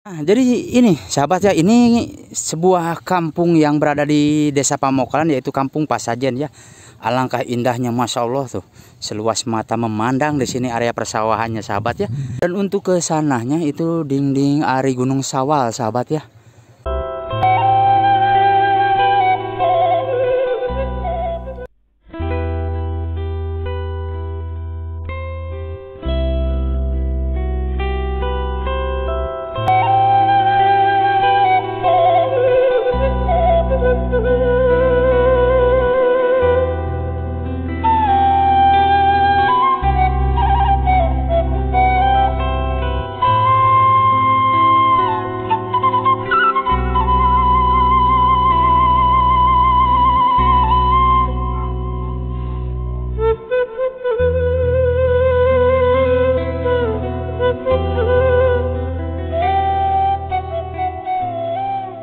Nah, jadi ini sahabat ya, ini sebuah kampung yang berada di Desa Pamokalan, yaitu Kampung Pasajen ya. Alangkah indahnya, masya Allah tuh, seluas mata memandang di sini area persawahannya sahabat ya. Dan untuk ke sananya itu dinding Ari Gunung Sawal sahabat ya.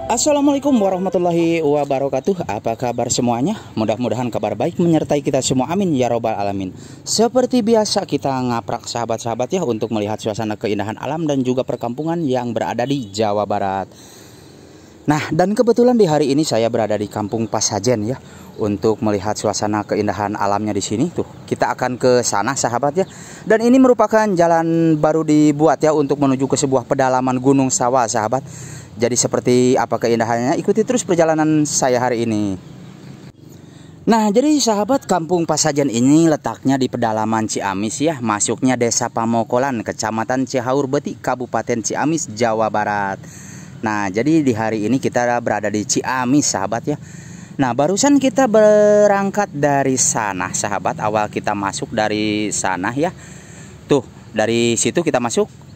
Assalamualaikum warahmatullahi wabarakatuh. Apa kabar semuanya? Mudah-mudahan kabar baik menyertai kita semua, amin ya robbal alamin. Seperti biasa kita ngaprak sahabat-sahabat ya, untuk melihat suasana keindahan alam dan juga perkampungan yang berada di Jawa Barat. Nah, dan kebetulan di hari ini saya berada di Kampung Pasajen ya, untuk melihat suasana keindahan alamnya di sini. Tuh, kita akan ke sana sahabat ya. Dan ini merupakan jalan baru dibuat ya, untuk menuju ke sebuah pedalaman Gunung Sawal sahabat. Jadi seperti apa keindahannya, ikuti terus perjalanan saya hari ini. Nah, jadi sahabat, Kampung Pasajen ini letaknya di pedalaman Ciamis ya, masuknya Desa Pamokalan, Kecamatan Cihaur Beti, Kabupaten Ciamis, Jawa Barat. Nah, jadi di hari ini kita berada di Ciamis sahabat ya. Nah, barusan kita berangkat dari sana sahabat, awal kita masuk dari sana ya. Tuh, dari situ kita masuk.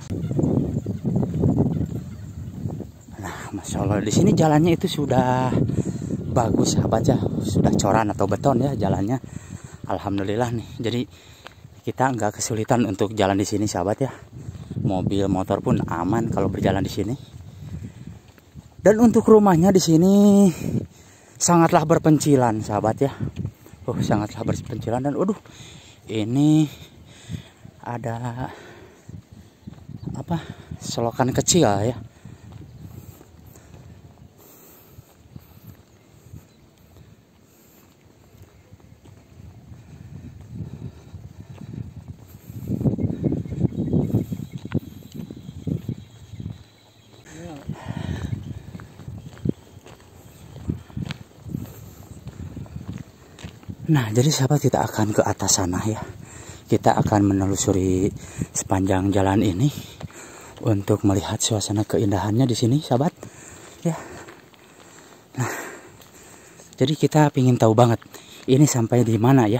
Masya Allah, di sini jalannya itu sudah bagus sahabat ya, sudah coran atau beton ya jalannya. Alhamdulillah nih, jadi kita nggak kesulitan untuk jalan di sini sahabat ya. Mobil motor pun aman kalau berjalan di sini. Dan untuk rumahnya di sini sangatlah berpencilan sahabat ya. Sangatlah berpencilan, dan ini ada apa? Selokan kecil ya. Nah, jadi sahabat, kita akan ke atas sana ya. Kita akan menelusuri sepanjang jalan ini untuk melihat suasana keindahannya di sini sahabat ya. Nah, jadi kita ingin tahu banget ini sampai di mana ya,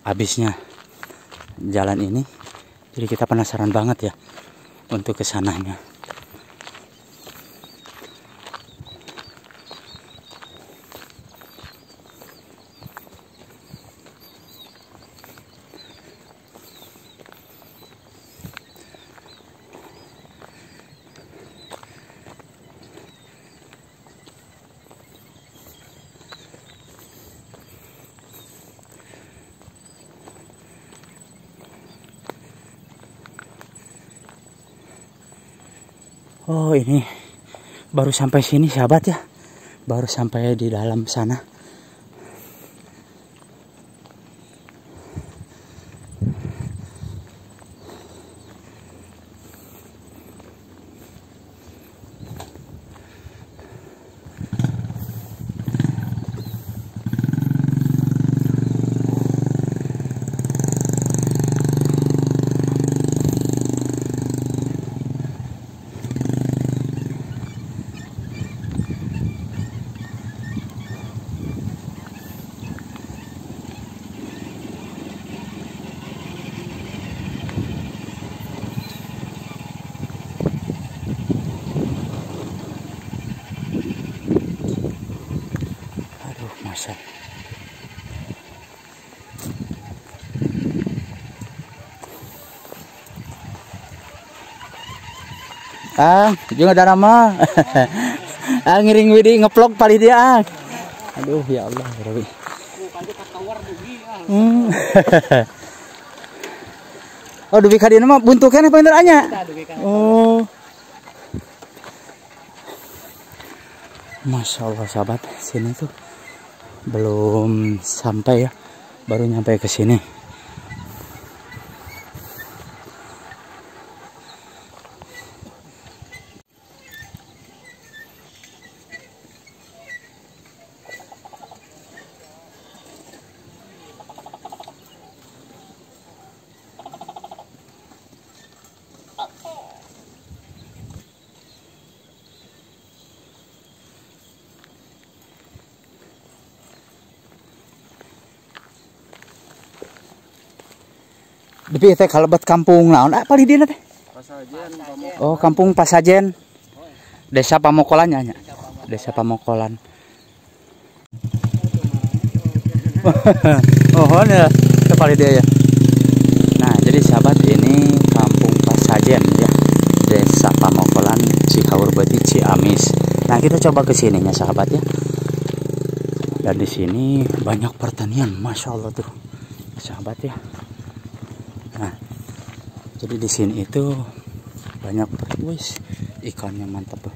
habisnya jalan ini. Jadi kita penasaran banget ya untuk ke sananya. Oh, ini baru sampai sini sahabat ya, baru sampai di dalam sana. Juga ada nama. Ngiring widi ngeplok pali dia. Aduh ya Allah, Rabbi. Oh, dubi ka dieu mah buntu keneh penderanya. Oh. Masya Allah sahabat, sini tuh belum sampai ya, baru nyampe ke sini. Tapi teh kalebet kampung naon apa di dieu teh? Pasajen. Oh, kampung Pasajen. Desa Pamokolannya nya. Desa Pamokolan. Oh, ya. Kepala dia ya. Nah, jadi sahabat ini kampung Pasajen ya. Desa Pamokolan, Cihaur Beuti, Ciamis. Nah, kita coba ke sininya sahabat ya. Dan di sini banyak pertanian, Masya Allah tuh. Sahabat ya. Nah, jadi di sini itu banyak wis ikannya mantap tuh.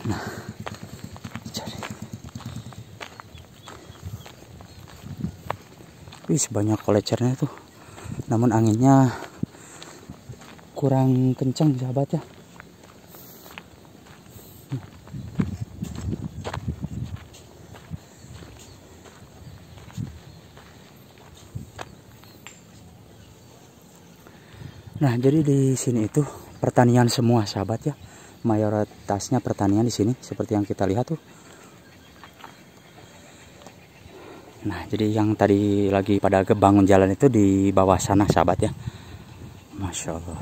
Nah, cari. Wis banyak kolecernya tuh. Namun anginnya kurang kencang sahabat ya. Nah, jadi di sini itu pertanian semua sahabat ya. Mayoritasnya pertanian di sini seperti yang kita lihat tuh. Nah, jadi yang tadi lagi pada kebangun jalan itu di bawah sana sahabat ya. Masya Allah.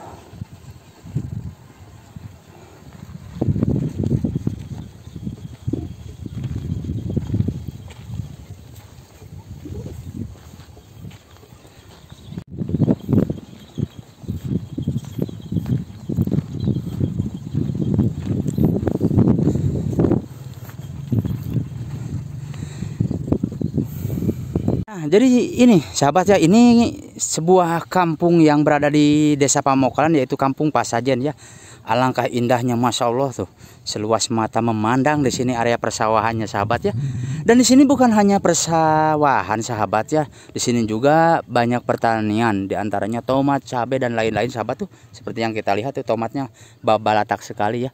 Nah, jadi ini sahabat ya, ini sebuah kampung yang berada di Desa Pamokolan, yaitu Kampung Pasajen ya. Alangkah indahnya, Masya Allah tuh, seluas mata memandang di sini area persawahannya sahabat ya. Dan di sini bukan hanya persawahan sahabat ya, di sini juga banyak pertanian, diantaranya tomat, cabai dan lain-lain sahabat tuh. Seperti yang kita lihat tuh tomatnya babalatak sekali ya.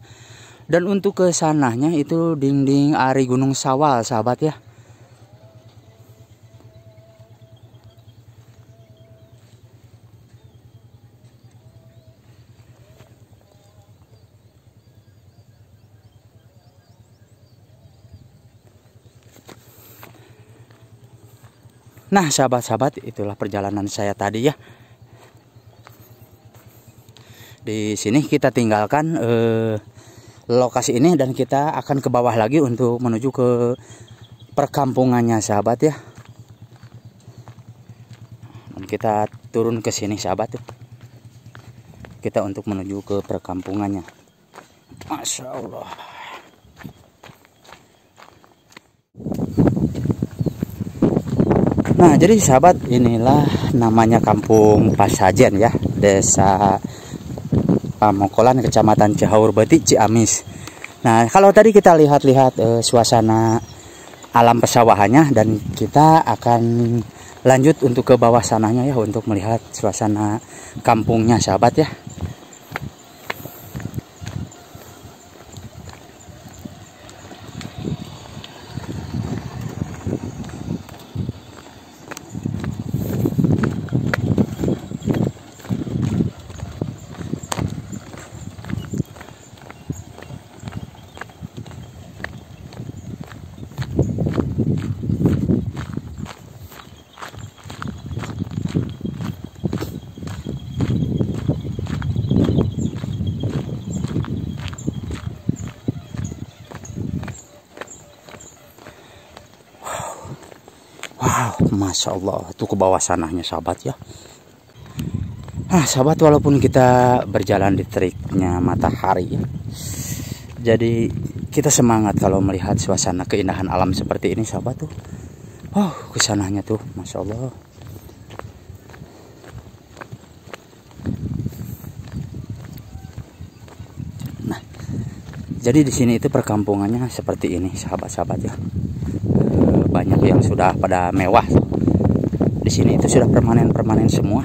Dan untuk ke sananya itu dinding Ari Gunung Sawal sahabat ya. Nah, sahabat-sahabat, itulah perjalanan saya tadi ya. Di sini kita tinggalkan lokasi ini dan kita akan ke bawah lagi untuk menuju ke perkampungannya sahabat ya. Dan kita turun ke sini sahabat tuh. Kita untuk menuju ke perkampungannya. Masya Allah. Nah, jadi sahabat, inilah namanya Kampung Pasajen ya, Desa Pamokolan, Kecamatan Cihaur Beuti, Ciamis. Nah, kalau tadi kita lihat-lihat suasana alam persawahannya, dan kita akan lanjut untuk ke bawah sananya ya, untuk melihat suasana kampungnya sahabat ya. Masya Allah, itu ke bawah sananya sahabat ya. Sahabat, walaupun kita berjalan di teriknya matahari ya, jadi kita semangat kalau melihat suasana keindahan alam seperti ini sahabat tuh. Kesananya tuh Masya Allah. Nah, jadi di sini itu perkampungannya seperti ini sahabat-sahabat ya. Banyak yang sudah pada mewah. Di sini itu sudah permanen semua.